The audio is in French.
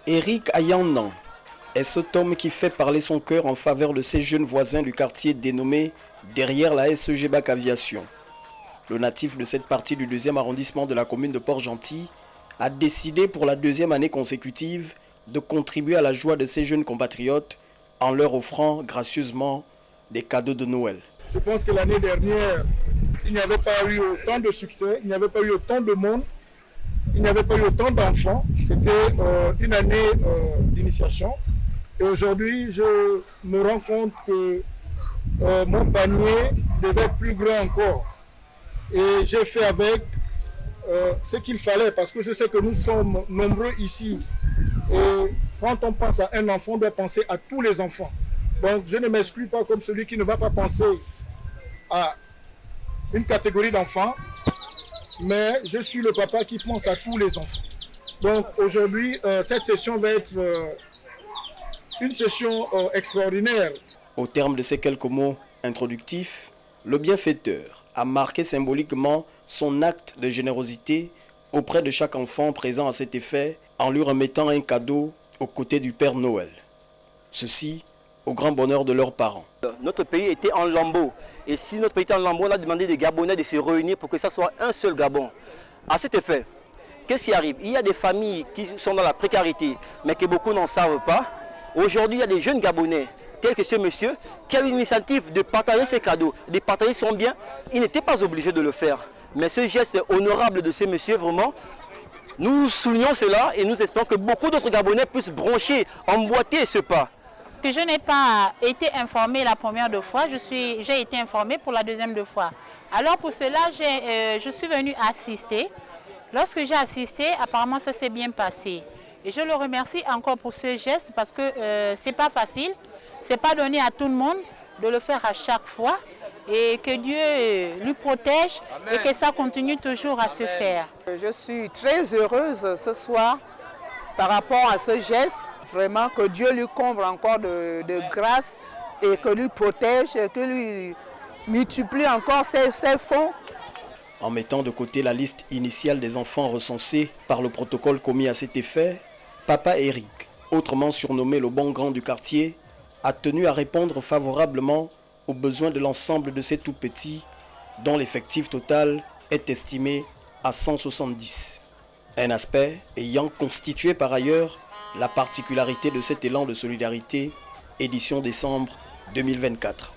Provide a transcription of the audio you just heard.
Eric Ayannan est cet homme qui fait parler son cœur en faveur de ses jeunes voisins du quartier dénommé derrière la SEG Bac Aviation. Le natif de cette partie du 2e arrondissement de la commune de Port-Gentil a décidé pour la 2e année consécutive de contribuer à la joie de ses jeunes compatriotes en leur offrant gracieusement des cadeaux de Noël. Je pense que l'année dernière, il n'y avait pas eu autant de succès, il n'y avait pas eu autant de monde, il n'y avait pas eu autant d'enfants. C'était une année d'initiation. Et aujourd'hui, je me rends compte que mon panier devait être plus grand encore. Et j'ai fait avec ce qu'il fallait, parce que je sais que nous sommes nombreux ici. Et quand on pense à un enfant, on doit penser à tous les enfants. Donc je ne m'exclus pas comme celui qui ne va pas penser à une catégorie d'enfants, mais je suis le papa qui pense à tous les enfants. Donc aujourd'hui, cette session va être une session extraordinaire. Au terme de ces quelques mots introductifs, le bienfaiteur a marqué symboliquement son acte de générosité auprès de chaque enfant présent à cet effet en lui remettant un cadeau aux côtés du Père Noël. Ceci au grand bonheur de leurs parents. Notre pays était en lambeaux. Et si notre pays était en lambeaux, on a demandé des Gabonais de se réunir pour que ça soit un seul Gabon. À cet effet, qu'est-ce qui arrive? Il y a des familles qui sont dans la précarité, mais que beaucoup n'en savent pas. Aujourd'hui, il y a des jeunes Gabonais, tels que ce monsieur, qui a eu l'initiative de partager ses cadeaux, de partager son bien. Il n'était pas obligé de le faire. Mais ce geste honorable de ce monsieur, vraiment, nous soulignons cela et nous espérons que beaucoup d'autres Gabonais puissent broncher, emboîter ce pas. Que je n'ai pas été informée la première fois, j'ai été informée pour la deuxième fois. Alors pour cela, je suis venue assister. Lorsque j'ai assisté, apparemment ça s'est bien passé. Et je le remercie encore pour ce geste parce que c'est pas facile, c'est pas donné à tout le monde de le faire à chaque fois. Et que Dieu lui protège. Amen. Et que ça continue toujours à se faire. Je suis très heureuse ce soir par rapport à ce geste. Vraiment que Dieu lui comble encore de grâce et que lui protège et que lui multiplie encore ses fonds. En mettant de côté la liste initiale des enfants recensés par le protocole commis à cet effet, Papa Eric, autrement surnommé le bon grand du quartier, a tenu à répondre favorablement aux besoins de l'ensemble de ces tout-petits dont l'effectif total est estimé à 170. Un aspect ayant constitué par ailleurs la particularité de cet élan de solidarité, édition décembre 2024.